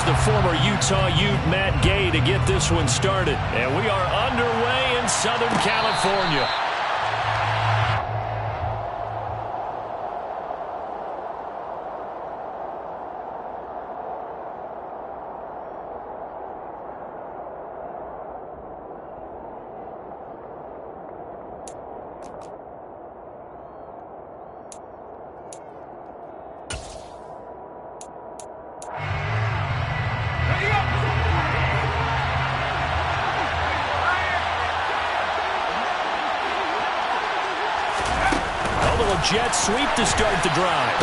here's the former Utah Ute Matt Gay to get this one started. And we are underway in Southern California. Jet sweep to start the drive.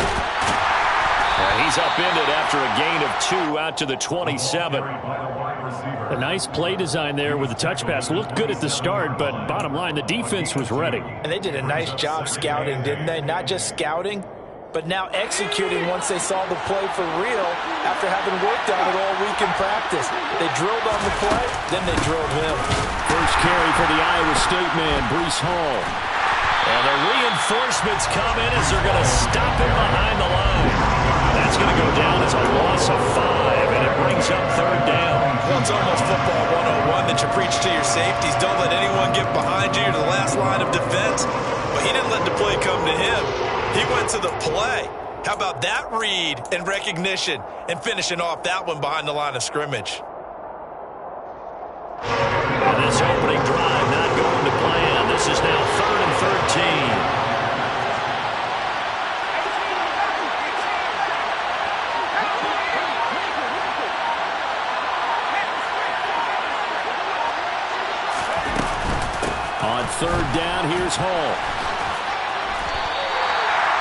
He's upended after a gain of 2 out to the 27. A nice play design there with the touch pass. Looked good at the start, but bottom line, the defense was ready. And they did a nice job scouting, didn't they? Not just scouting, but now executing once they saw the play for real after having worked on it all week in practice. They drilled on the play, then they drilled him. First carry for the Iowa State man, Breece Hall. And the reinforcements come in as they're going to stop him behind the line. That's going to go down as a loss of 5, and it brings up 3rd down. Well, it's almost football 101 that you preach to your safeties. Don't let anyone get behind you. You're the last line of defense. But he didn't let the play come to him. He went to the play. How about that read and recognition and finishing off that one behind the line of scrimmage? And this opening drive not going to plan. This is now 3rd and 13. On 3rd down, here's Hall.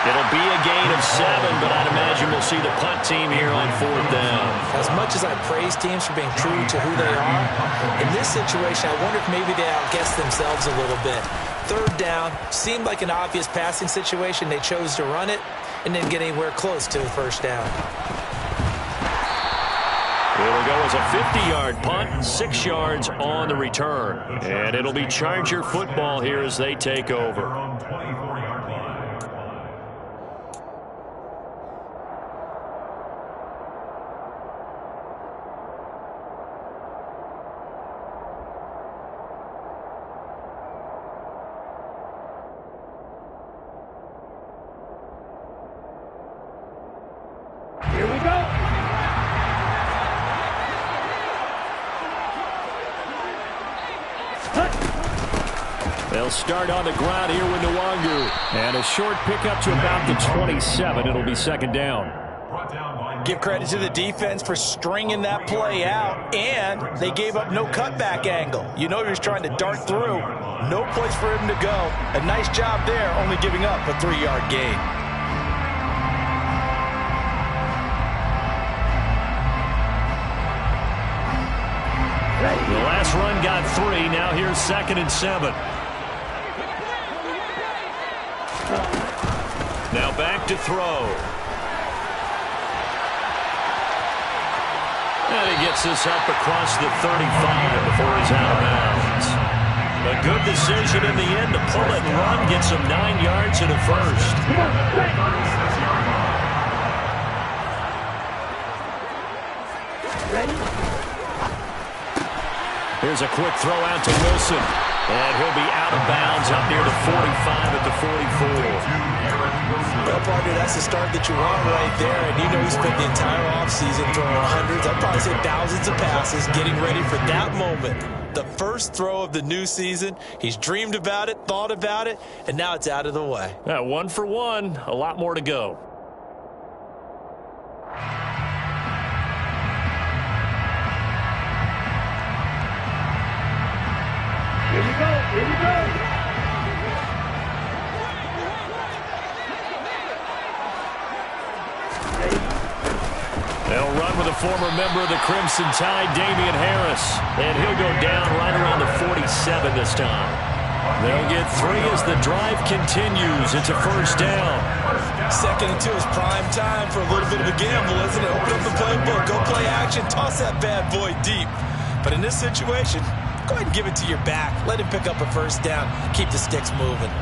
It'll be a gain of 7, but I'd imagine we'll see the punt team here on 4th down. As much as I praise teams for being true to who they are, in this situation, I wonder if maybe they outguessed themselves a little bit. 3rd down seemed like an obvious passing situation. They chose to run it and didn't get anywhere close to the 1st down. It'll go as a 50-yard punt, 6 yards on the return. And it'll be Charger football here as they take over. They'll start on the ground here with Nwangu. And a short pickup to about the 27. It'll be 2nd down. Give credit to the defense for stringing that play out, and they gave up no cutback angle. You know he was trying to dart through. No place for him to go. A nice job there, only giving up a 3-yard gain. The last run got 3. Now here's 2nd and 7. Now back to throw. And he gets this up across the 35 before he's out of bounds. A good decision in the end to pull it and run. Gets him 9 yards and a 1st. Here's a quick throw out to Wilson. And he'll be out of bounds up near the 45 at the 44. Well, partner, that's the start that you want right there. And you know he spent the entire offseason throwing hundreds, I'd probably say thousands of passes, getting ready for that moment. The first throw of the new season. He's dreamed about it, thought about it, and now it's out of the way. 1 for 1. A lot more to go. Here we go. Here we go. They'll run with a former member of the Crimson Tide, Damian Harris. And he'll go down right around the 47 this time. They'll get 3 as the drive continues. It's a 1st down. 2nd and 2 is prime time for a little bit of a gamble, isn't it? Open up the playbook, go play action, toss that bad boy deep. But in this situation, go ahead and give it to your back. Let him pick up a 1st down. Keep the sticks moving.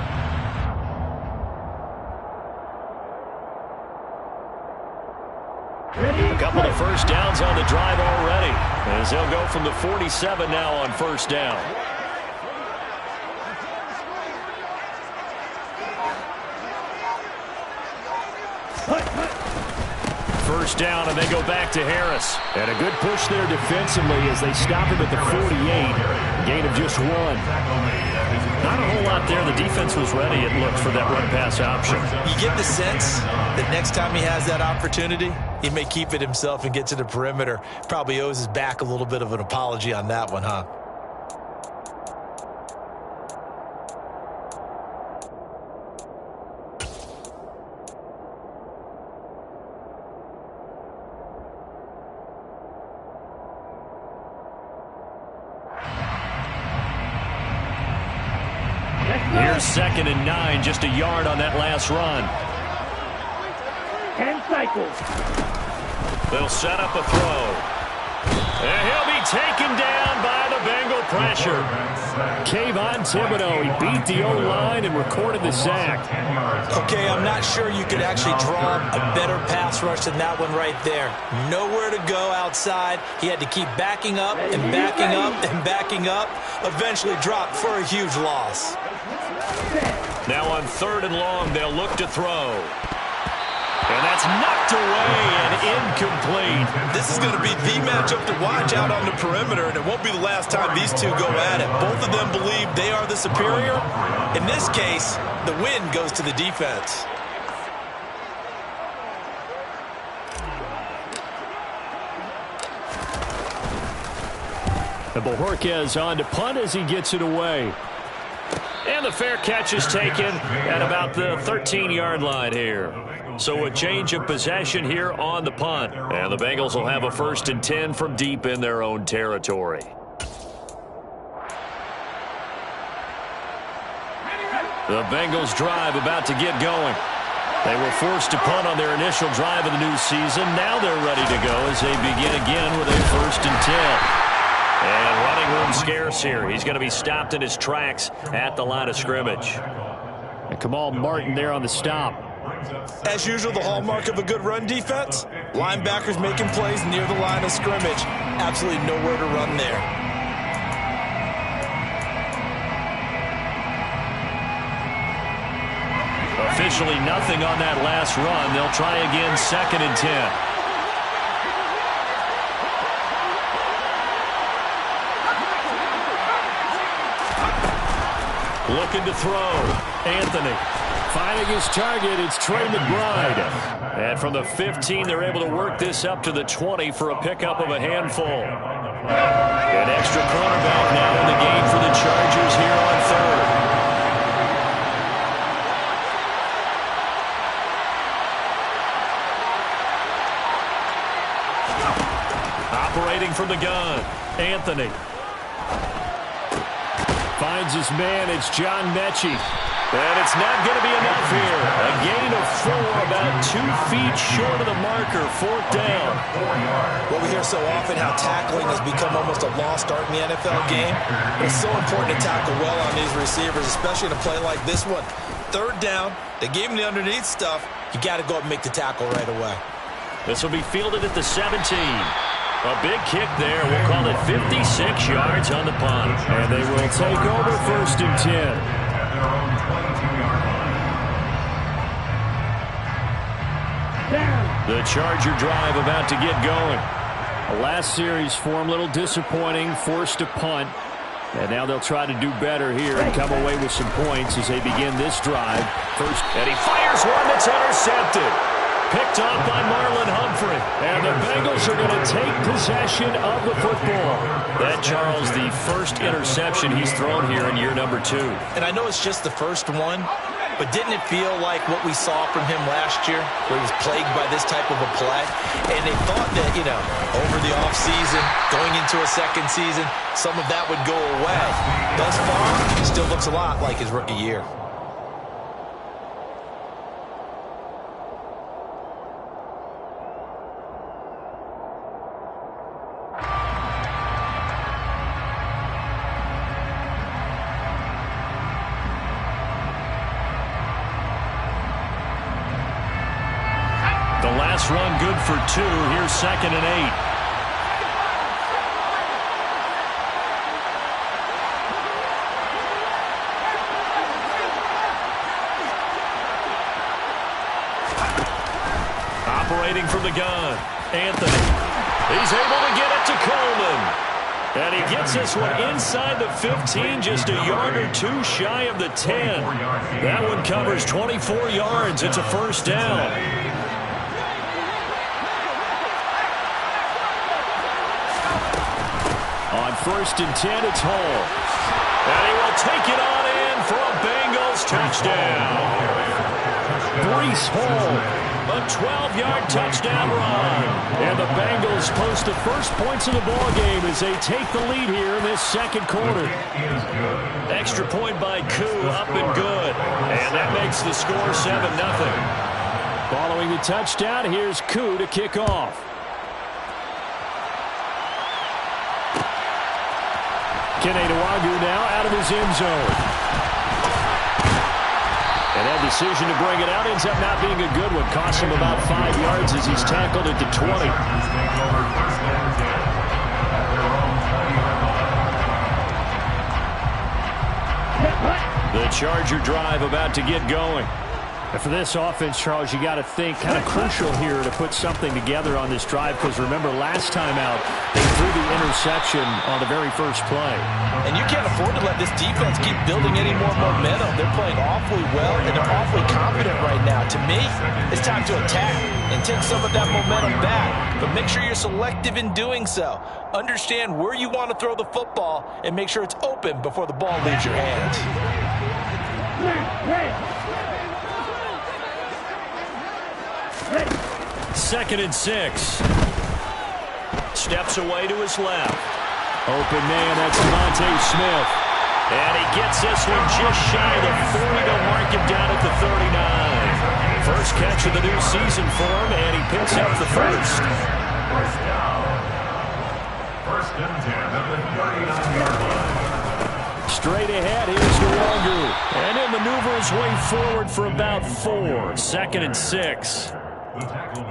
Ready? couple of first downs on the drive already, as they'll go from the 47 now on first down. First down, and they go back to Harris. And a good push there defensively as they stop him at the 48. Gain of just 1. Not a whole lot there. The defense was ready, it looked, for that run-pass option. You get the sense that next time he has that opportunity, he may keep it himself and get to the perimeter. Probably owes his back a little bit of an apology on that one, huh? Here's 2nd and 9, just a yard on that last run. 10 cycles. They'll set up a throw. And he'll be taken down by the Bengal pressure. Kayvon Thibodeau, he beat the O-line and recorded the sack. Okay, I'm not sure you could actually draw a better pass rush than that one right there. Nowhere to go outside. He had to keep backing up and backing up and backing up. Eventually dropped for a huge loss. Now on 3rd and long, they'll look to throw. And that's knocked away and incomplete. This is going to be the matchup to watch out on the perimeter, and it won't be the last time these two go at it. Both of them believe they are the superior. In this case, the win goes to the defense. And Bojorquez on to punt as he gets it away. And the fair catch is taken at about the 13-yard line here. So a change of possession here on the punt. And the Bengals will have a 1st and 10 from deep in their own territory. The Bengals drive about to get going. They were forced to punt on their initial drive of the new season. Now they're ready to go as they begin again with a 1st and 10. And running room scarce here. He's going to be stopped in his tracks at the line of scrimmage. And Kamal Martin there on the stop. As usual, the hallmark of a good run defense, linebackers making plays near the line of scrimmage. Absolutely nowhere to run there. Officially nothing on that last run. They'll try again, 2nd and 10. Looking to throw. Anthony finding his target. It's Trey McBride. And from the 15, they're able to work this up to the 20 for a pickup of a handful. An extra cornerback now in the game for the Chargers here on 3rd. Operating from the gun, Anthony. Finds his man, it's John Mechie. And it's not going to be enough here. A gain of 4, about 2 feet short of the marker, 4th down. Well, we hear so often how tackling has become almost a lost art in the NFL game. It's so important to tackle well on these receivers, especially in a play like this one. 3rd down, they gave him the underneath stuff. You got to go up and make the tackle right away. This will be fielded at the 17. A big kick there. We'll call it 56 yards on the punt. And they will take over 1st and 10. The Charger drive about to get going. The last series for him, a little disappointing, forced to punt. And now they'll try to do better here and come away with some points as they begin this drive. First, and he fires one that's intercepted. Picked off by Marlon Humphrey. And the Bengals are going to take possession of the football. That, Charles, the first interception he's thrown here in year number 2. And I know it's just the first one, but didn't it feel like what we saw from him last year, where he was plagued by this type of a play? And they thought that, you know, over the offseason, going into a second season, some of that would go away. Thus far, it still looks a lot like his rookie year. last run good for 2. Here's 2nd and 8. Operating from the gun, Anthony. He's able to get it to Coleman. And he gets this one inside the 15, just a yard or 2 shy of the 10. That one covers 24 yards. It's a first down. On 1st and 10, it's Hall. And he will take it on in for a Bengals touchdown. Breece Hall. A 12-yard touchdown run. And the Bengals post the first points of the ball game as they take the lead here in this 2nd quarter. Extra point by Koo, up and good. And that makes the score 7-0. Following the touchdown, here's Koo to kick off. Keneduagu now out of his end zone. And that decision to bring it out ends up not being a good one. Costs him about 5 yards as he's tackled at the 20. The Charger drive about to get going. And for this offense, Charles, you got to think kind of crucial here to put something together on this drive, because remember last time out they threw the interception on the very first play. And you can't afford to let this defense keep building any more momentum. They're playing awfully well, and they're awfully confident right now. To me, it's time to attack and take some of that momentum back. But make sure you're selective in doing so. Understand where you want to throw the football and make sure it's open before the ball leaves your hands. 2nd and 6. Steps away to his left. Open man, that's Devontae Smith. And he gets this one just shy of the 40. They'll mark him down at the 39. First catch of the new season for him, and he picks up the first. First down. 1st and 10 at the 39-yard line. Straight ahead, here's Nwangu. And he'll maneuver his way forward for about 4. 2nd and 6.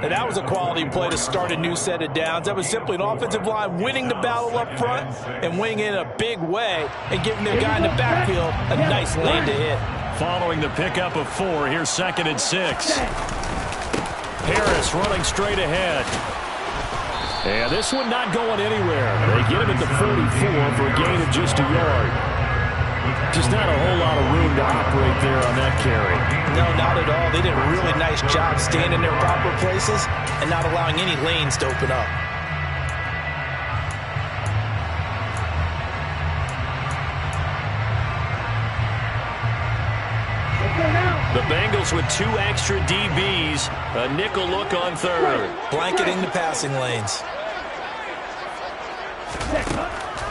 And that was a quality play to start a new set of downs. That was simply an offensive line winning the battle up front and winning it in a big way and giving the guy in the backfield a nice lane to hit. Following the pickup of 4, here's 2nd and 6. Harris running straight ahead. And this one not going anywhere. They get him at the 44 for a gain of just a yard. Just not a whole lot of room to operate there on that carry. No, not at all. They did a really nice job staying in their proper places and not allowing any lanes to open up. The Bengals with 2 extra DBs. A nickel look on 3rd. Blanketing the passing lanes.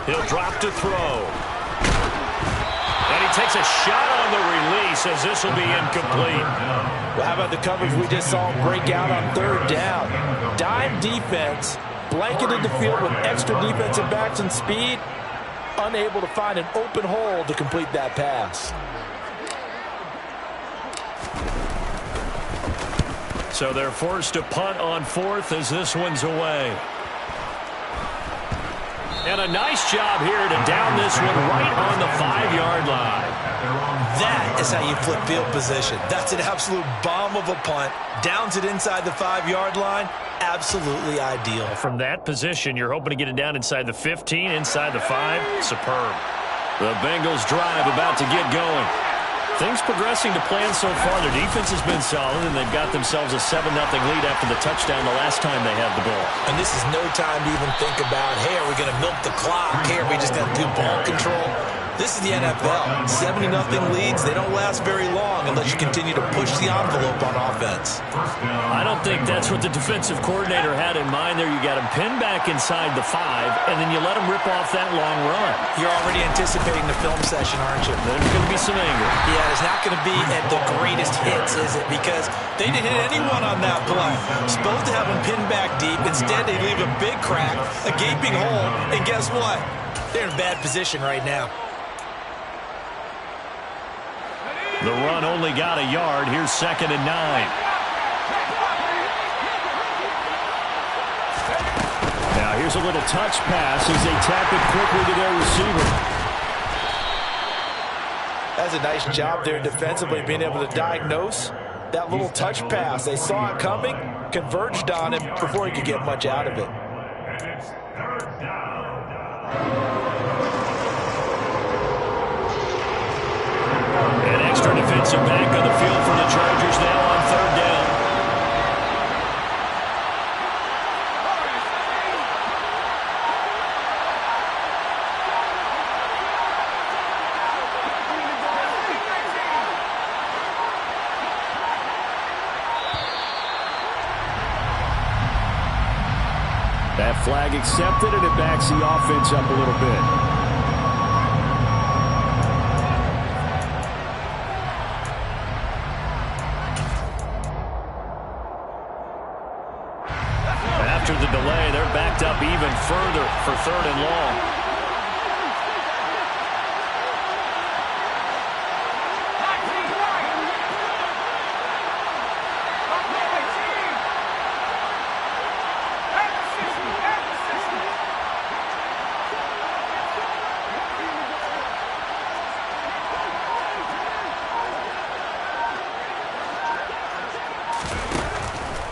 He'll drop to throw. And he takes a shot on the release as this will be incomplete. Well, how about the coverage we just saw break out on 3rd down? Dime defense, blanketed the field with extra defensive backs and speed, unable to find an open hole to complete that pass. So they're forced to punt on 4th as this one's away. And a nice job here to down this one right on the 5-yard line. That is how you flip field position. That's an absolute bomb of a punt. Downs it inside the 5-yard line. Absolutely ideal. From that position, you're hoping to get it down inside the 15, inside the 5. Superb. The Bengals drive about to get going. Things progressing to plan so far. Their defense has been solid, and they've got themselves a 7-0 lead after the touchdown the last time they had the ball. And this is no time to even think about, hey, are we going to milk the clock? Hey, are we just going to do ball control? This is the NFL. 70-0 leads, they don't last very long unless you continue to push the envelope on offense. I don't think that's what the defensive coordinator had in mind there. You got him pinned back inside the 5, and then you let him rip off that long run. You're already anticipating the film session, aren't you? There's going to be some anger. Yeah, it's not going to be at the greatest hits, is it? Because they didn't hit anyone on that play. Supposed to have him pinned back deep. Instead, they leave a big crack, a gaping hole, and guess what? They're in bad position right now. The run only got a yard. Here's 2nd and 9. Here's a little touch pass as they tap it quickly to their receiver. That's a nice job there defensively, being able to diagnose that little touch pass. They saw it coming, converged on him before he could get much out of it. An extra defensive back on the field for the Chargers now on third down. That flag accepted, and it backs the offense up a little bit. After the delay, they're backed up even further for third and long.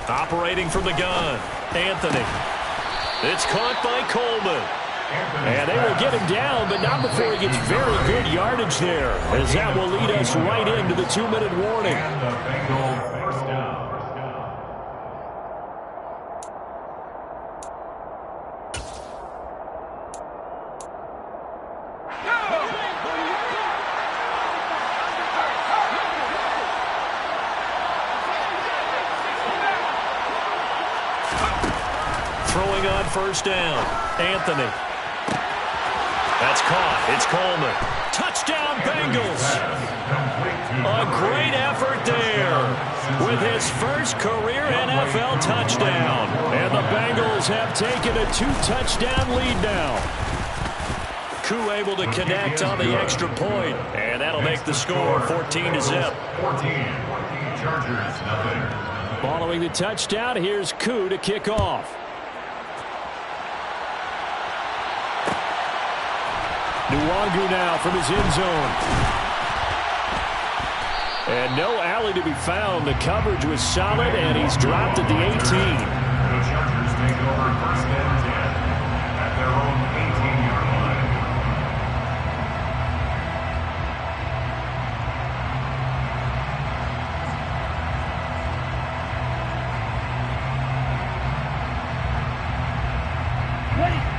Operating from the gun, Anthony. It's caught by Coleman. And they will get him down, but not before he gets very good yardage there, as that will lead us right into the 2-minute warning. And the Bengals first down. Throwing on first down, Anthony. That's caught. It's Coleman. Touchdown, Bengals. A great effort there with his first career NFL touchdown. And the Bengals have taken a 2-touchdown lead now. Koo able to connect on the extra point, and that'll make the score 14-0. 14. Chargers, nothing. Following the touchdown, here's Koo to kick off. Nwangu now from his end zone. And no alley to be found. The coverage was solid, and he's dropped at the 18. The Chargers take over first and 10 at their own 18-yard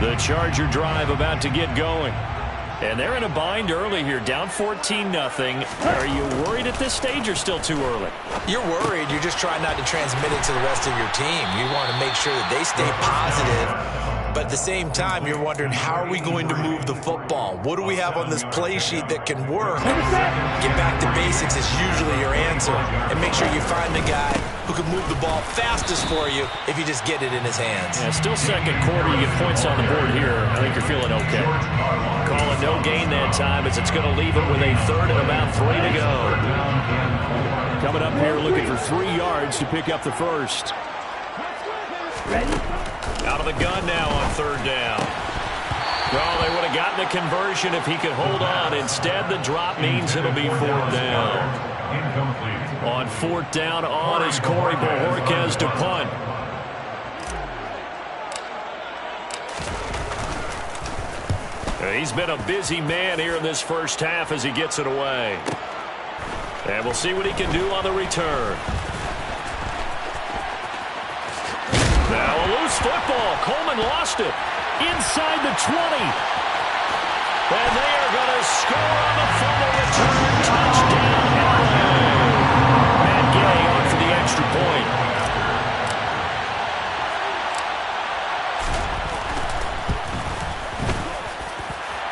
line. The Charger drive about to get going. And they're in a bind early here, down 14-0. Are you worried at this stage or still too early? You're worried. You're just trying not to transmit it to the rest of your team. You want to make sure that they stay positive. But at the same time, you're wondering, how are we going to move the football? What do we have on this play sheet that can work? Get back to basics is usually your answer. And make sure you find the guy who can move the ball fastest for you if you just get it in his hands. Yeah, still second quarter. You get points on the board here. I think you're feeling okay. Calling no gain that time as it's going to leave it with a third and about 3 to go. Coming up here looking for 3 yards to pick up the first. Out of the gun now on third down. Well, they would have gotten the conversion if he could hold on. Instead, the drop means it'll be fourth down. Incomplete. On fourth down on is Corey Bojorquez to punt. He's been a busy man here in this first half as he gets it away. And we'll see what he can do on the return. Now a loose football. Coleman lost it. Inside the 20. And they are going to score on the fumble return. Touchdown, LA. Matt Gay on for the extra point.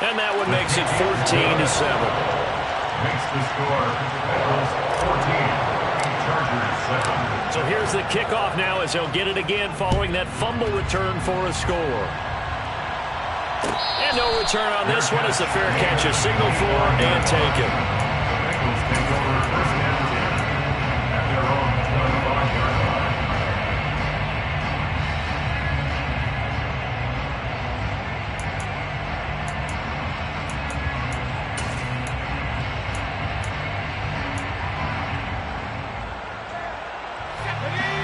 And that one makes it 14-7. Makes the score Bengals 14. Chargers 7. So here's the kickoff now as he'll get it again following that fumble return for a score. And no return on this one as the fair catch is signaled for and taken. Bengals take over first and 10 at their own 25-yard line.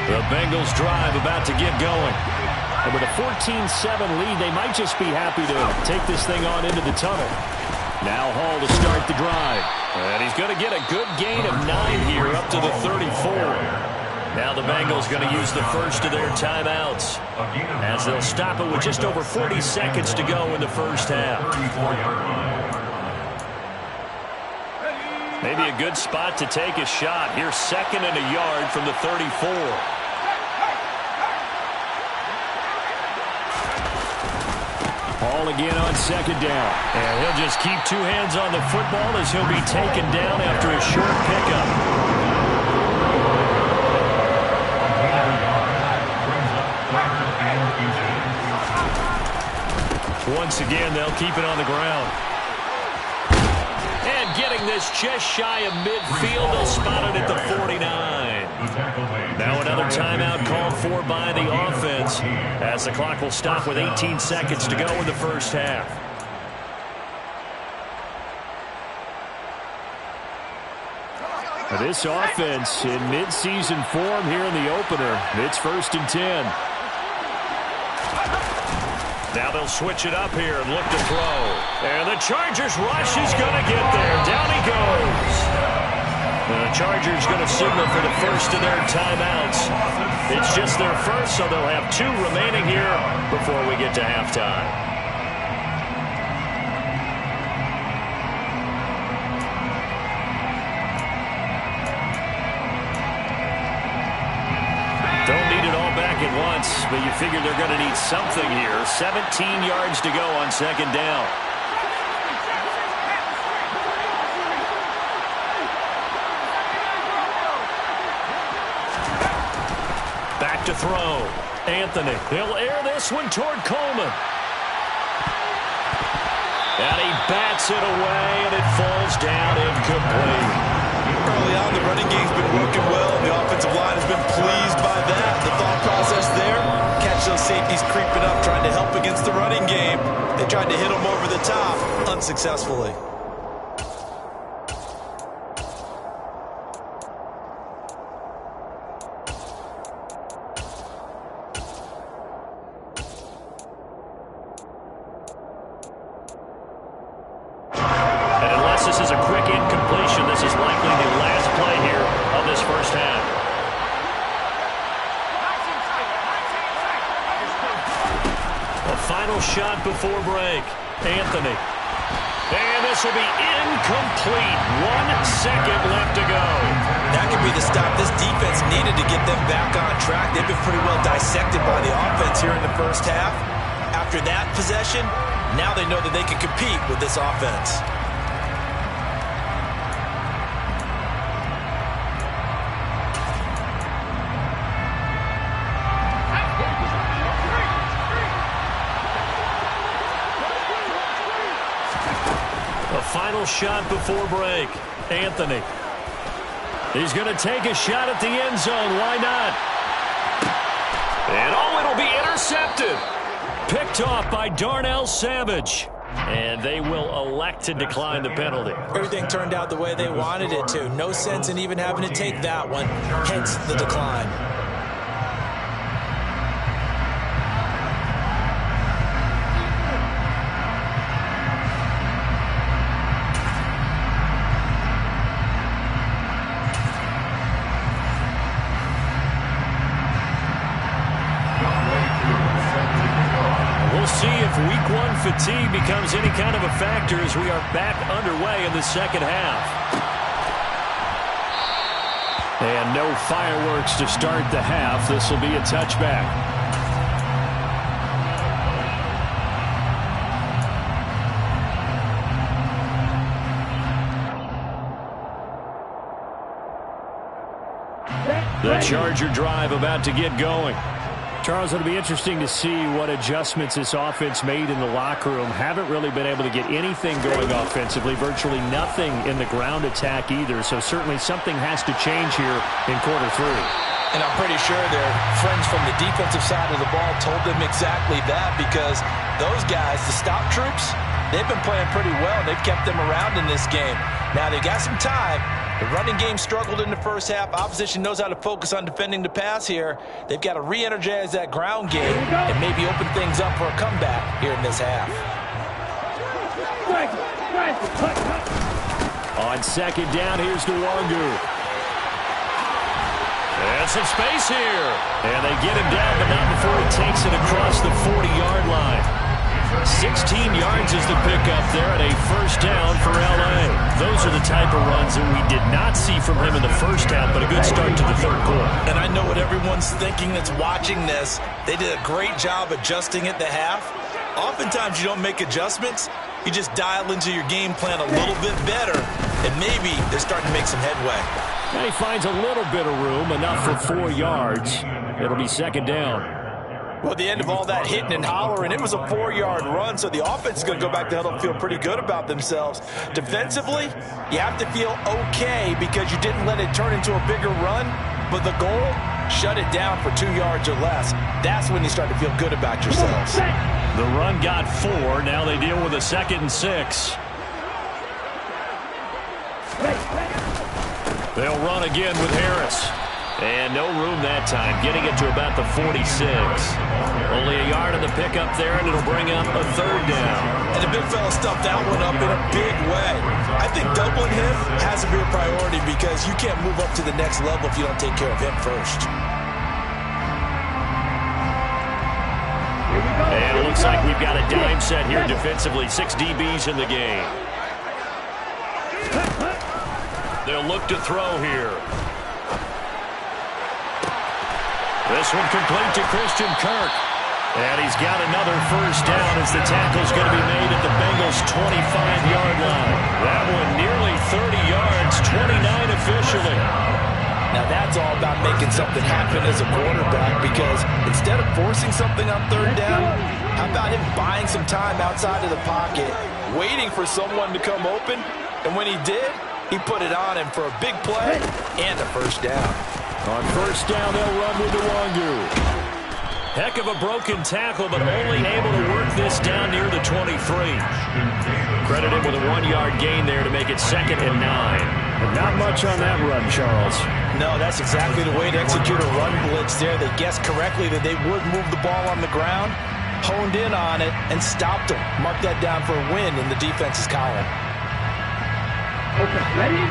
The Bengals drive about to get going. And with a 14-7 lead, they might just be happy to take this thing on into the tunnel. Now Hall to start the drive. And he's going to get a good gain of 9 here up to the 34. Now the Bengals going to use the first of their timeouts as they'll stop it with just over 40 seconds to go in the first half. Maybe a good spot to take a shot. Here's 2nd and a yard from the 34. Hall again on 2nd down. And he'll just keep 2 hands on the football as he'll be taken down after a short pickup. Once again, they'll keep it on the ground. And getting this just shy of midfield, they'll spot it at the 49. Now another timeout called for by the offense as the clock will stop with 18 seconds to go in the first half. This offense in midseason form here in the opener. It's 1st and 10. Now they'll switch it up here and look to throw. And the Chargers rush is going to get there. Down he goes. The Chargers going to signal for the first of their timeouts. It's just their first, so they'll have 2 remaining here before we get to halftime. Don't need it all back at once, but you figure they're going to need something here. 17 yards to go on 2nd down. Back to throw. Anthony. He'll air this one toward Coleman. And he bats it away, and it falls down incomplete. Early on, the running game's been working well. The offensive line has been pleased by that. The thought process there, catch those safeties creeping up, trying to help against the running game. They tried to hit them over the top, unsuccessfully. And unless this is a quick incompletion, this is likely the last play here of this first half. A final shot before break. Anthony. And this will be incomplete. 1 second left to go. That could be the stop this defense needed to get them back on track. They've been pretty well dissected by the offense here in the first half. After that possession, now they know that they can compete with this offense. Final shot before break. Anthony. He's going to take a shot at the end zone. Why not? And it'll be intercepted. Picked off by Darnell Savage. And they will elect to decline the penalty. Everything turned out the way they wanted it to. No sense in even having to take that one. Hence the decline. Week 1 fatigue becomes any kind of a factor as we are back underway in the second half. And no fireworks to start the half. This will be a touchback. The Charger drive about to get going. Charles, it'll be interesting to see what adjustments this offense made in the locker room. Haven't really been able to get anything going offensively, virtually nothing in the ground attack either. So certainly something has to change here in quarter 3. And I'm pretty sure their friends from the defensive side of the ball told them exactly that, because those guys, the stop troops, they've been playing pretty well. They've kept them around in this game. Now, they got some time, The running game struggled in the first half. Opposition knows how to focus on defending the pass here. They've got to re-energize that ground game and maybe open things up for a comeback here in this half. On second down, here's Nwangu. And some space here. And they get him down, but not before he takes it across the 40-yard line. 16 yards is the pickup there at a first down for L.A. Those are the type of runs that we did not see from him in the first half, but a good start to the third quarter. And I know what everyone's thinking that's watching this. They did a great job adjusting at the half. Oftentimes you don't make adjustments. You just dial into your game plan a little bit better, and maybe they're starting to make some headway. And he finds a little bit of room, enough for 4 yards. It'll be second down. Well, at the end of all that hitting and hollering, it was a 4-yard run, so the offense is going to go back to huddle and feel pretty good about themselves. Defensively, you have to feel okay because you didn't let it turn into a bigger run, but the goal, shut it down for 2 yards or less. That's when you start to feel good about yourselves. The run got 4. Now they deal with a 2nd and 6. They'll run again with Harris. And no room that time, getting it to about the 46. Only a yard on the pickup there, and it'll bring up a third down. And the big fella stuffed that one up in a big way. I think doubling him has to be a priority because you can't move up to the next level if you don't take care of him first. And it looks like we've got a dime set here defensively. 6 DBs in the game. They'll look to throw here. This one complete to Christian Kirk. And he's got another first down as the tackle's going to be made at the Bengals' 25-yard line. That one nearly 30 yards, 29 officially. Now that's all about making something happen as a quarterback because instead of forcing something on third down, how about him buying some time outside of the pocket, waiting for someone to come open, and when he did, he put it on him for a big play and a first down. On first down, they'll run with Nwangu. Heck of a broken tackle, but only able to work this down near the 23. Credit him with a 1-yard gain there to make it 2nd and 9. But not much on that run, Charles. No, that's exactly the way to execute a run blitz there. They guessed correctly that they would move the ball on the ground, honed in on it, and stopped them. Mark that down for a win in the defense's column. Okay, ready?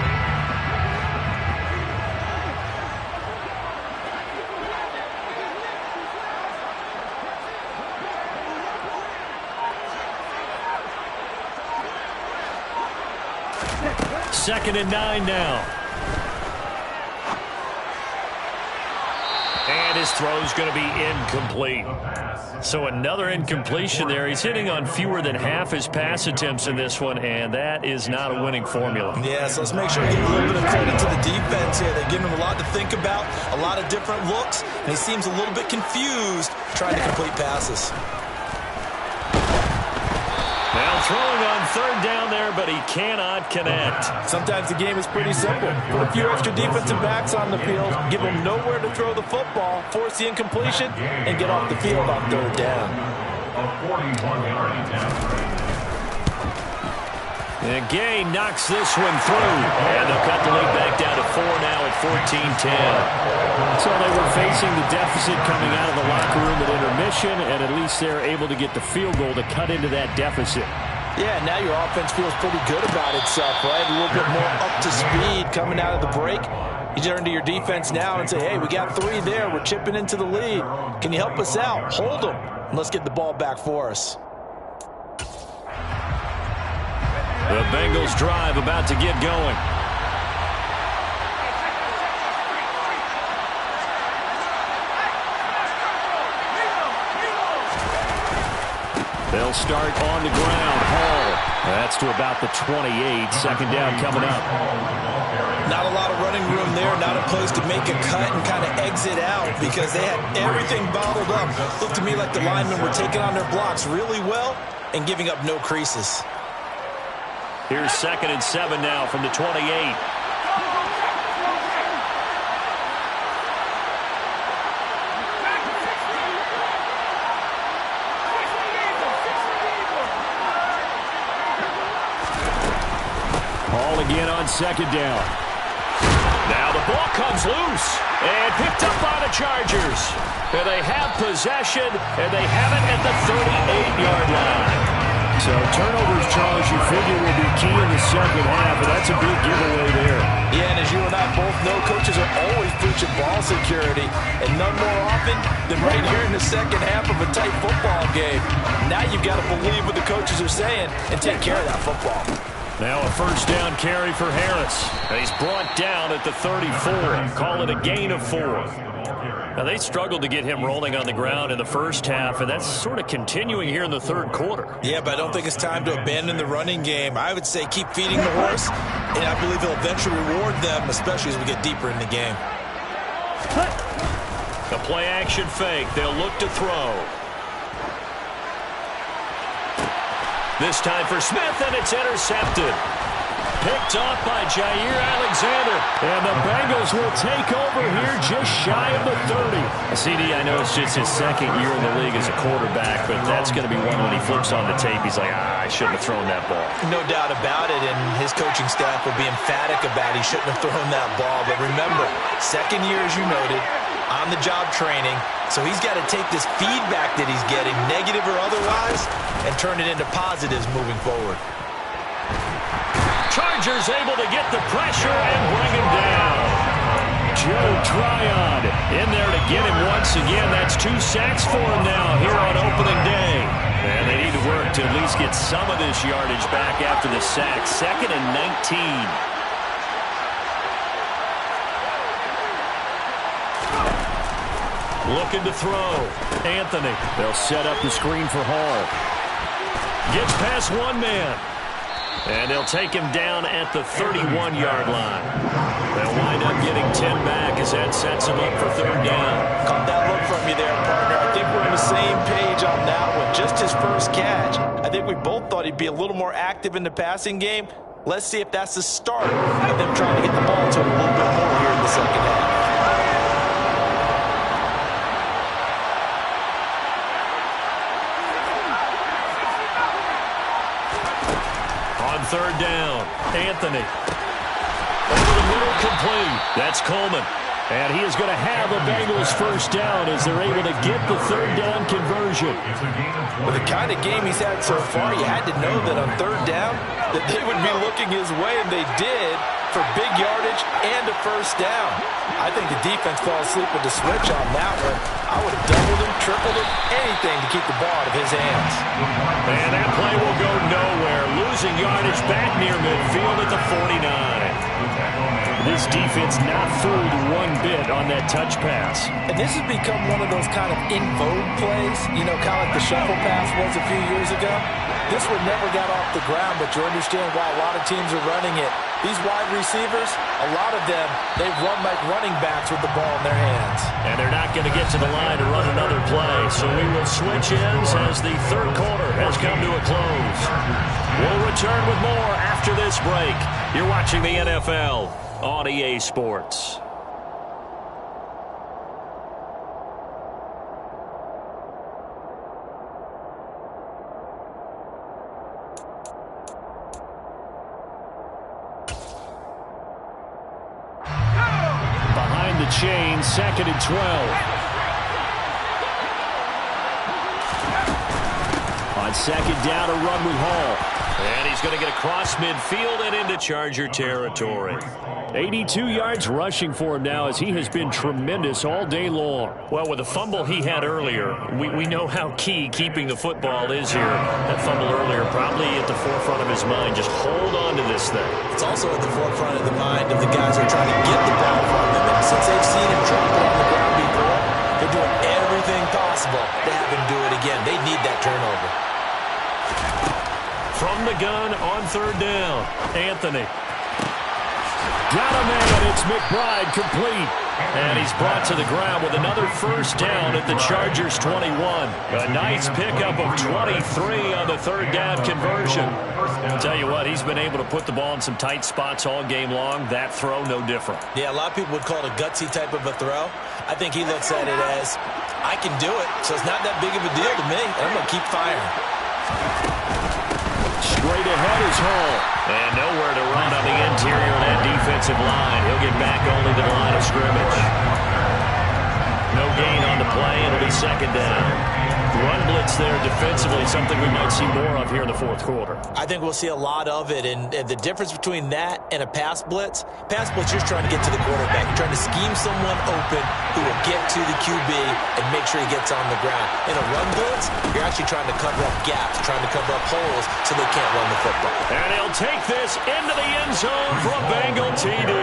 Second and 9 now. And his throw's going to be incomplete. So another incompletion there. He's hitting on fewer than half his pass attempts in this one, and that is not a winning formula. Yeah, so let's make sure we give a little bit of credit to the defense here. They're giving him a lot to think about, a lot of different looks, and he seems a little bit confused trying to complete passes. Now throwing on third down there, but he cannot connect. Sometimes the game is pretty simple. Put a few extra defensive backs on the field, give them nowhere to throw the football, force the incompletion, and get off the field on third down. And Gay knocks this one through. And they'll cut the lead back down to 4 now at 14-10. So they were facing the deficit coming out of the locker room at intermission, and at least they're able to get the field goal to cut into that deficit. Yeah, now your offense feels pretty good about itself, right? A little bit more up to speed coming out of the break. You turn to your defense now and say, hey, we got 3 there. We're chipping into the lead. Can you help us out? Hold them. And let's get the ball back for us. The Bengals drive about to get going. They'll start on the ground. Hall. That's to about the 28. Second down coming up. Not a lot of running room there. Not a place to make a cut and kind of exit out because they had everything bottled up. Looked to me like the linemen were taking on their blocks really well and giving up no creases. Here's 2nd and 7 now from the 28. Hall again on second down. ball comes loose and picked up by the Chargers. And they have possession, and they have it at the 38-yard line. So turnovers, Charles, you figure will be key in the second half, and that's a big giveaway there. Yeah, and as you and I both know, coaches are always preaching ball security, and none more often than right here in the second half of a tight football game. Now you've got to believe what the coaches are saying and take care of that football. Now a first down carry for Harris. He's brought down at the 34. Call it a gain of 4. Now, they struggled to get him rolling on the ground in the first half, and that's sort of continuing here in the third quarter. Yeah, but I don't think it's time to abandon the running game. I would say keep feeding the horse, and I believe he'll eventually reward them, especially as we get deeper in the game. The play-action fake. They'll look to throw. This time for Smith, and it's intercepted. Picked off by Jair Alexander. And the Bengals will take over here just shy of the 30. CD, I know it's just his second year in the league as a quarterback, but that's going to be one when he flips on the tape. He's like, I shouldn't have thrown that ball. No doubt about it, and his coaching staff will be emphatic about he shouldn't have thrown that ball. But remember, second year, as you noted, on-the-job training, so he's got to take this feedback that he's getting, negative or otherwise, and turn it into positives moving forward. Chargers able to get the pressure and bring him down. Joe Tryon in there to get him once again. That's 2 sacks for him now here on opening day. And they need to work to at least get some of this yardage back after the sack. 2nd and 19. Looking to throw. Anthony. They'll set up the screen for Hall. Gets past one man. And they'll take him down at the 31-yard line. They'll wind up getting 10 back as that sets him up for third down. Caught that look from you there, partner. I think we're on the same page on that one. Just his first catch. I think we both thought he'd be a little more active in the passing game. Let's see if that's the start of them trying to get the ball to him a little bit more here in the second half. Third down. Anthony. Over the middle, complete. That's Coleman. And he is going to have a Bengals first down as they're able to get the third down conversion. With the kind of game he's had so far, you had to know that on third down that they would be looking his way, and they did, for big yardage and a first down. I think the defense fell asleep with the switch on that one. I would have doubled him, tripled him, anything to keep the ball out of his hands. And that play will go nowhere. Losing yardage back near midfield at the 49. This defense not fooled one bit on that touch pass. And this has become one of those kind of in vogue plays, you know, kind of like the shuffle pass was a few years ago. This one never got off the ground, but you understand why a lot of teams are running it. These wide receivers, a lot of them, they run like running backs with the ball in their hands. And they're not going to get to the line to run another play. So we will switch ends as the third quarter has come to a close. We'll return with more after this break. You're watching the NFL on EA Sports. Behind the chain, 2nd and 12. On 2nd down, a run with Hall. And he's going to get across midfield and into Charger territory. 82 yards rushing for him now as he has been tremendous all day long. Well, with the fumble he had earlier, we know how key keeping the football is here. That fumble earlier probably at the forefront of his mind. Just hold on to this thing. It's also at the forefront of the mind of the guys who are trying to get the ball from him. And since they've seen him drop it on the ground before, they're doing everything possible to have him do it again. They need that turnover. From the gun on third down, Anthony. Got a man, it's McBride, complete. And he's brought to the ground with another first down at the Chargers 21. A nice pickup of 23 on the third down conversion. I'll tell you what, he's been able to put the ball in some tight spots all game long. That throw, no different. Yeah, a lot of people would call it a gutsy type of a throw. I think he looks at it as, I can do it, so it's not that big of a deal to me. I'm going to keep firing. Straight ahead is Hall. And nowhere to run on the interior of that defensive line. He'll get back only to the line of scrimmage. No gain on the play. It'll be second down. Run blitz there defensively, something we might see more of here in the fourth quarter. I think we'll see a lot of it, and the difference between that and a pass blitz, you're trying to get to the quarterback. You're trying to scheme someone open who will get to the QB and make sure he gets on the ground. In a run blitz, you're actually trying to cover up gaps, trying to cover up holes so they can't run the football. And he'll take this into the end zone for a Bengal TD.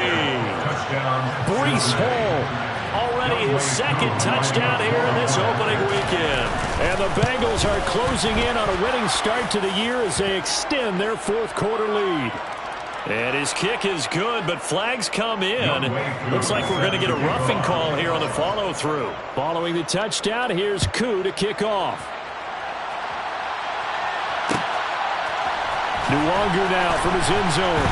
Breece Hall. Already his second touchdown here in this opening weekend. And the Bengals are closing in on a winning start to the year as they extend their fourth quarter lead. And his kick is good, but flags come in. Looks like we're going to get a roughing call here on the follow-through. Following the touchdown, here's Koo to kick off. Nwangu now from his end zone.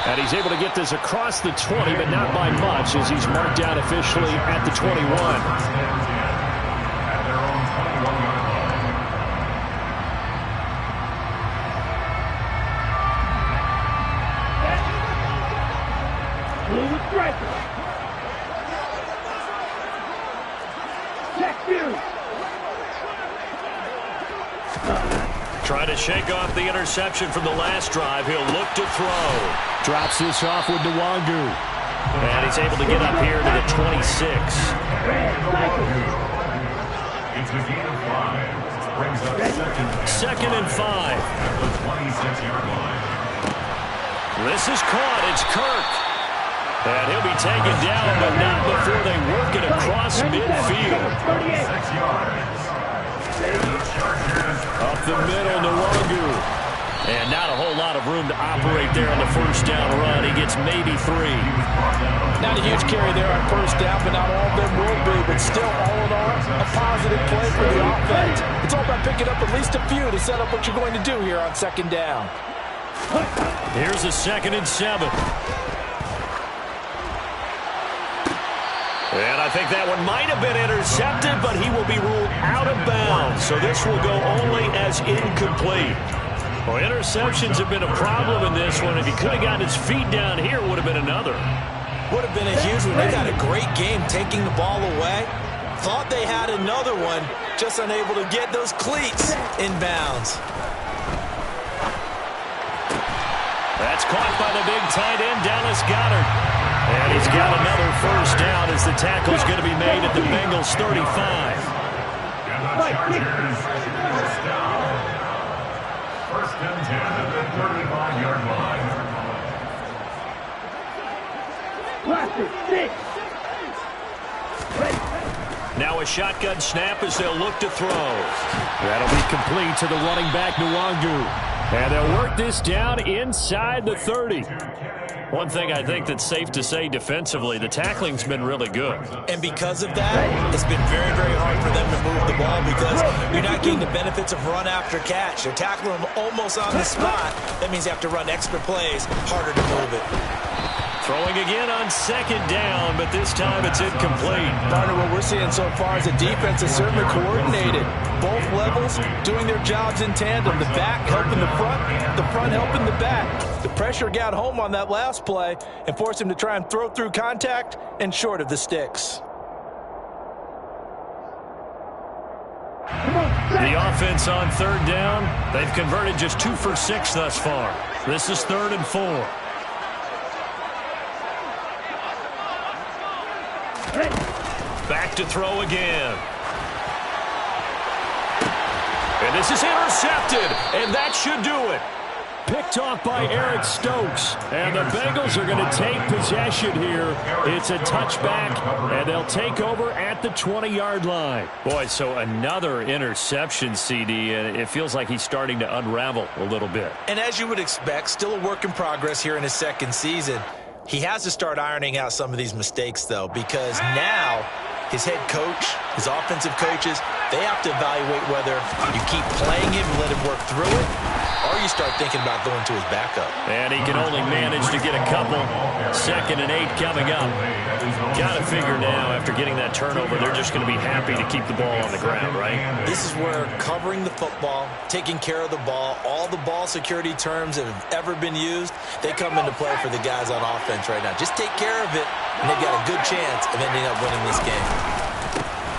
And he's able to get this across the 20, but not by much, as he's marked down officially at the 21. Trying to shake off the interception from the last drive. He'll look to throw. Drops this off with Nwangu. And he's able to get up here to the 26. It's a gain of 5. Brings up Second and 5. At the 26-yard line. This is caught. It's Kirk. And he'll be taken down, but not before they work it across midfield. 6 yards. Up the middle, Nwangu. And not a whole lot of room to operate there on the first down run. He gets maybe 3. Not a huge carry there on first down, but not all of them will be. But still, all in all, a positive play for the offense. It's all about picking up at least a few to set up what you're going to do here on second down. Here's a 2nd and 7. And I think that one might have been intercepted, but he will be ruled out of bounds. So this will go only as incomplete. Well, interceptions have been a problem in this one. If he could have gotten his feet down here, it would have been another. Would have been a huge one. They got a great game taking the ball away. Thought they had another one, just unable to get those cleats in bounds. That's caught by the big tight end, Dallas Goedert. And he's got another first down as the tackle's going to be made at the Bengals 35. And the Chargers first down. First and 10 at the 35-yard line. Now a shotgun snap as they'll look to throw. That'll be complete to the running back, Nwangu. And they'll work this down inside the 30. One thing I think that's safe to say defensively, the tackling's been really good. And because of that, it's been very, very hard for them to move the ball because you're not getting the benefits of run after catch. They're tackling them almost on the spot. That means you have to run extra plays, harder to move it. Throwing again on second down, but this time it's incomplete. Partner, what we're seeing so far is the defense is certainly coordinated. Both levels doing their jobs in tandem. The back helping the front helping the back. The pressure got home on that last play and forced him to try and throw through contact and short of the sticks. The offense on third down, they've converted just 2 for 6 thus far. This is 3rd and 4. Back to throw again. And this is intercepted, and that should do it. Picked off by Eric Stokes. And the Bengals are going to take possession here. It's a touchback, and they'll take over at the 20-yard line. Boy, so another interception, CD, and it feels like he's starting to unravel a little bit. And as you would expect, still a work in progress here in his second season. He has to start ironing out some of these mistakes, though, because now his head coach, his offensive coaches, they have to evaluate whether you keep playing him and let him work through it, or or you start thinking about going to his backup. And he can only manage to get a couple. 2nd and 8 coming up. Got to figure now, after getting that turnover, they're just going to be happy to keep the ball on the ground, right? This is where covering the football, taking care of the ball, all the ball security terms that have ever been used, they come into play for the guys on offense right now. Just take care of it, and they've got a good chance of ending up winning this game.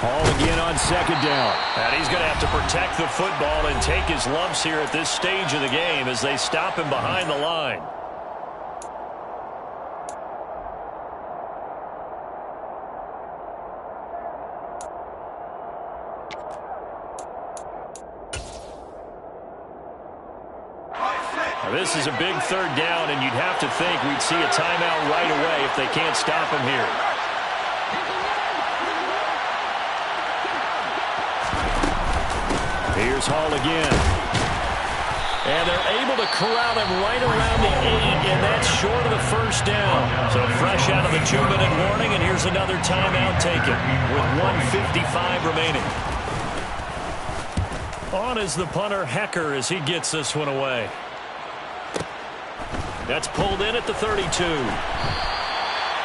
Hall again on 2nd down. And he's going to have to protect the football and take his lumps here at this stage of the game as they stop him behind the line. Now, this is a big 3rd down, and you'd have to think we'd see a timeout right away if they can't stop him here. Here's Hall again. And they're able to corral him right around the 8, and that's short of the 1st down. So fresh out of the 2-minute warning, and here's another timeout taken with 1:55 remaining. On is the punter, Hecker, as he gets this one away. That's pulled in at the 32.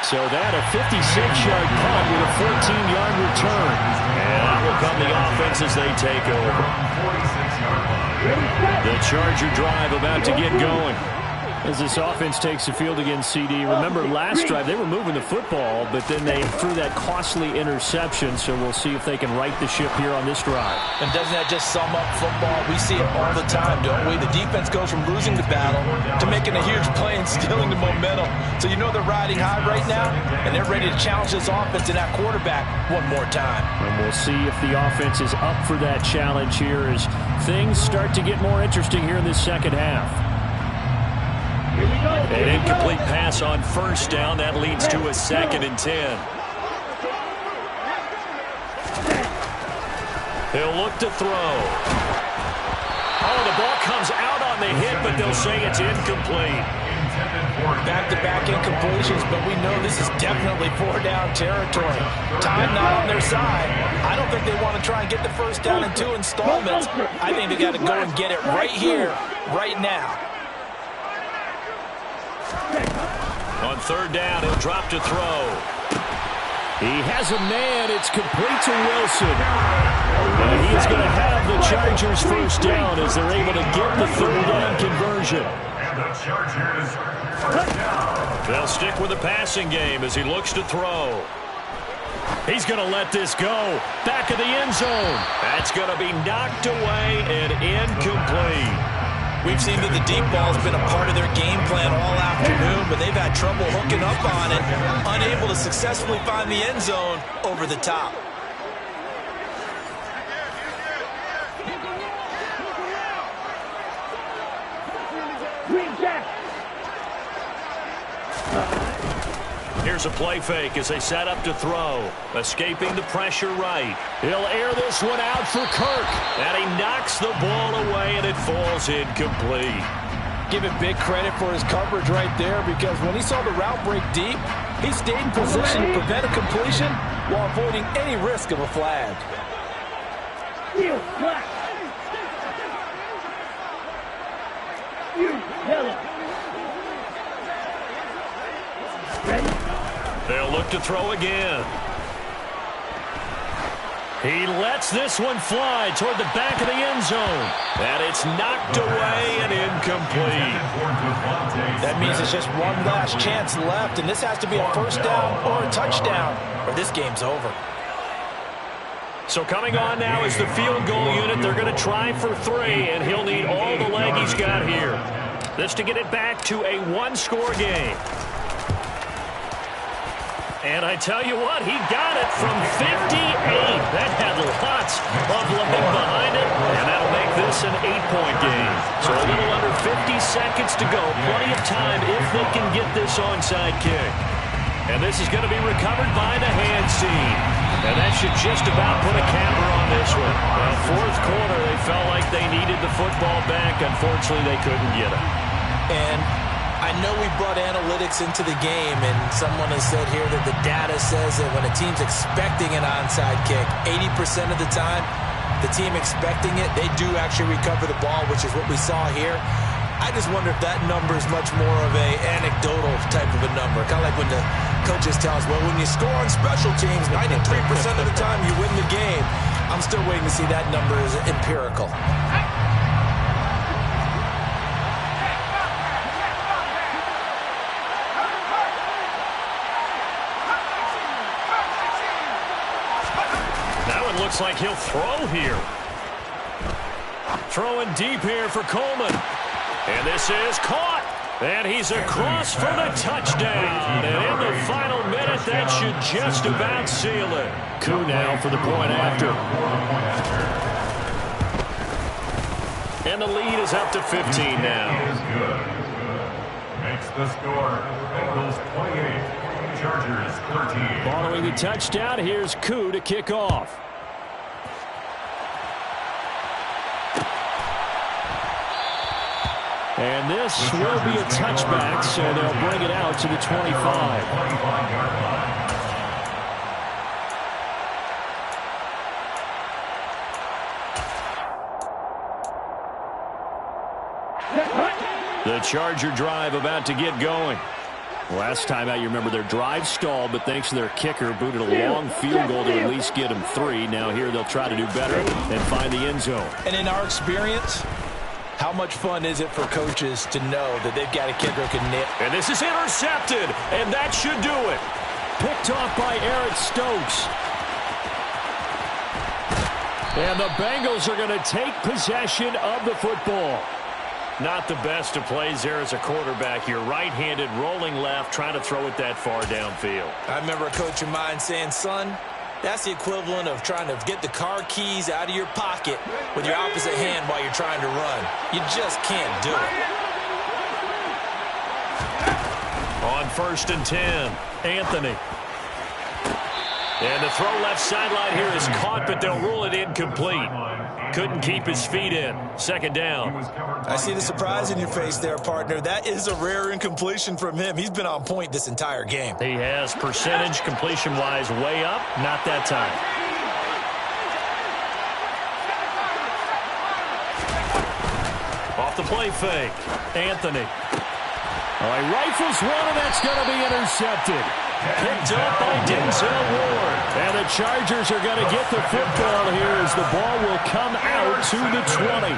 So that a 56-yard punt with a 14-yard return. And out will come the offense as they take over. The Charger drive about to get going. As this offense takes the field against CD. Remember last drive they were moving the football, but then they threw that costly interception. So we'll see if they can right the ship here on this drive. And doesn't that just sum up football? We see it all the time, don't we? The defense goes from losing the battle to making a huge play and stealing the momentum. So you know they're riding high right now, and they're ready to challenge this offense and that quarterback one more time. And we'll see if the offense is up for that challenge here as things start to get more interesting here in this 2nd half. An incomplete pass on 1st down. That leads to a 2nd and 10. He'll look to throw. Oh, the ball comes out on the hit, but they'll say it's incomplete. Back-to-back incompletions, but we know this is definitely 4-down territory. Time not on their side. I don't think they want to try and get the 1st down in 2 installments. I think they got to go and get it right here, right now. On 3rd down, he'll drop to throw. He has a man. It's complete to Wilson. And he is going to have the Chargers 1st down as they're able to get the 3rd down conversion. And the Chargers 1st down. They'll stick with the passing game as he looks to throw. He's going to let this go. Back of the end zone. That's going to be knocked away and incomplete. We've seen that the deep ball has been a part of their game plan all afternoon, but they've had trouble hooking up on it, unable to successfully find the end zone over the top. Here's a play fake as they set up to throw. Escaping the pressure right. He'll air this one out for Kirk. And he knocks the ball away, and it falls incomplete. Give it big credit for his coverage right there, because when he saw the route break deep, he stayed in position to prevent a completion while avoiding any risk of a flag. They'll look to throw again. He lets this one fly toward the back of the end zone. And it's knocked away and incomplete. That means it's just one last chance left, and this has to be a 1st down or a touchdown, or this game's over. So coming on now is the field goal unit. They're going to try for 3, and he'll need all the leg he's got here. This to get it back to a 1-score game. And I tell you what, he got it from 58. That had lots of leg behind it, and that'll make this an 8-point game. So a little under 50 seconds to go. Plenty of time if they can get this onside kick. And this is going to be recovered by the hands team. And that should just about put a capper on this one. Well, 4th quarter, they felt like they needed the football back. Unfortunately, they couldn't get it. And I know we brought analytics into the game, and someone has said here that the data says that when a team's expecting an onside kick, 80% of the time, the team expecting it, they do actually recover the ball, which is what we saw here. I just wonder if that number is much more of a anecdotal type of a number. Kind of like when the coaches tell us, well, when you score on special teams, 93% of the time you win the game. I'm still waiting to see that number is empirical. Now it looks like he'll throw here. Throwing deep here for Coleman. And this is caught. And he's across for the touchdown. And in the final minute, that should just about seal it. Koo now for the point after. And the lead is up to 15 now. Makes the score. Bengals 28. Chargers 13. Following the touchdown, here's Koo to kick off. And this will be a touchback, so they'll bring it out to the 25. The Charger drive about to get going. Last time out, you remember their drive stalled, but thanks to their kicker, booted a long field goal to at least get them 3. Now here they'll try to do better and find the end zone. And in our experience, how much fun is it for coaches to know that they've got a kicker who can nail? And this is intercepted, and that should do it. Picked off by Eric Stokes. And the Bengals are going to take possession of the football. Not the best of plays there as a quarterback. You're right-handed, rolling left, trying to throw it that far downfield. I remember a coach of mine saying, son, that's the equivalent of trying to get the car keys out of your pocket with your opposite hand while you're trying to run. You just can't do it. On 1st and 10, Anthony. And the throw left sideline here is caught, but they'll rule it incomplete. Couldn't keep his feet in. 2nd down. I see the surprise in your face there, partner. That is a rare incompletion from him. He's been on point this entire game. He has percentage completion-wise way up. Not that time. Off the play fake. Anthony. Oh, he rifles one, and that's going to be intercepted. Picked up by Denzel Ward. And the Chargers are going to get the football here as the ball will come out to the 20.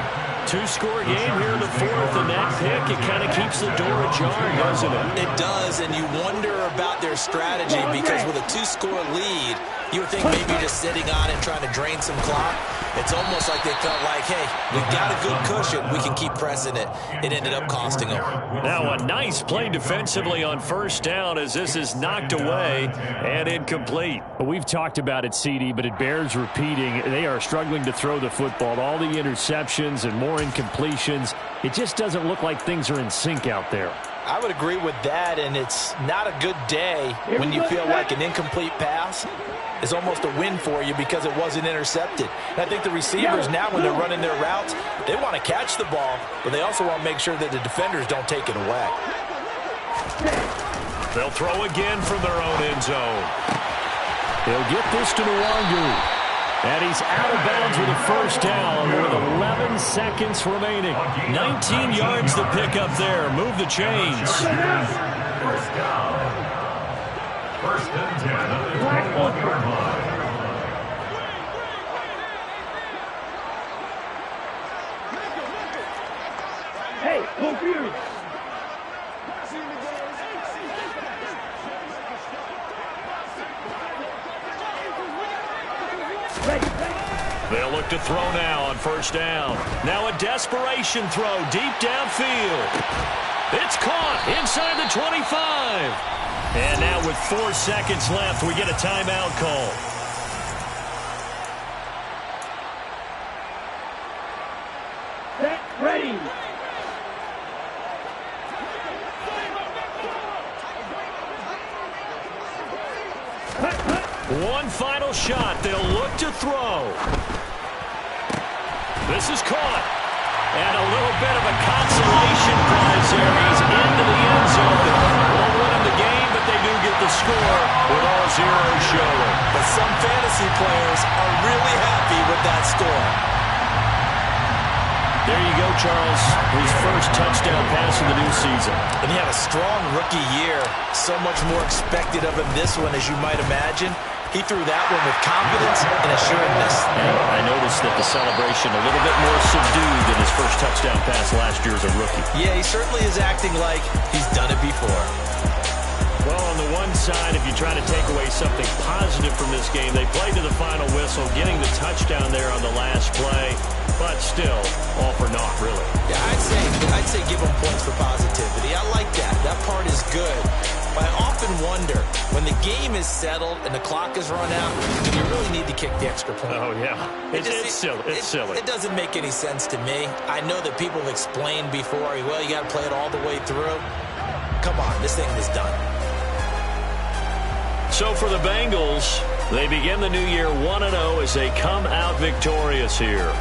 2-score game here in the 4th, and that pick, it kind of keeps the door ajar, doesn't it? It does, and you wonder about their strategy because with a 2-score lead, you would think maybe just sitting on it trying to drain some clock. It's almost like they felt like, hey, we've got a good cushion. We can keep pressing it. It ended up costing them. Now a nice play defensively on 1st down as this is knocked away and incomplete. We've talked about it, CD, but it bears repeating. They are struggling to throw the football. All the interceptions and more incompletions. It just doesn't look like things are in sync out there. I would agree with that, and it's not a good day when you feel like an incomplete pass is almost a win for you because it wasn't intercepted. And I think the receivers now, when they're running their routes, they want to catch the ball, but they also want to make sure that the defenders don't take it away. They'll throw again from their own end zone. They'll get this to Nwangu. And he's out of bounds with a 1st down with 11 seconds remaining. 19 yards to pick up there. Move the chains. 1st down. 1st and 10 at the 21-yard line. Hey, confused. They'll look to throw now on 1st down. Now a desperation throw deep downfield. It's caught inside the 25. And now with 4 seconds left, we get a timeout call. Set, ready. One final shot. They'll look to throw. This is caught. And a little bit of a consolation prize there. He's into the end zone. Won't win him the game, but they do get the score with all zeros showing. But some fantasy players are really happy with that score. There you go, Charles. His first touchdown pass of the new season. And he had a strong rookie year. So much more expected of him this one, as you might imagine. He threw that one with confidence and assuredness. And I noticed that the celebration a little bit more subdued than his first touchdown pass last year as a rookie. Yeah, he certainly is acting like he's done it before. Well, on the one side, if you try to take away something positive from this game, they played to the final whistle, getting the touchdown there on the last play. But still, all for naught, really. Yeah, I'd say give him points for positivity. I like that. That part is good. But I often wonder, when the game is settled and the clock is run out, do you really need to kick the extra point? Oh, yeah. It's silly. It's silly. It doesn't make any sense to me. I know that people have explained before, well, you got to play it all the way through. Come on, this thing is done. So for the Bengals, they begin the new year 1-0 as they come out victorious here.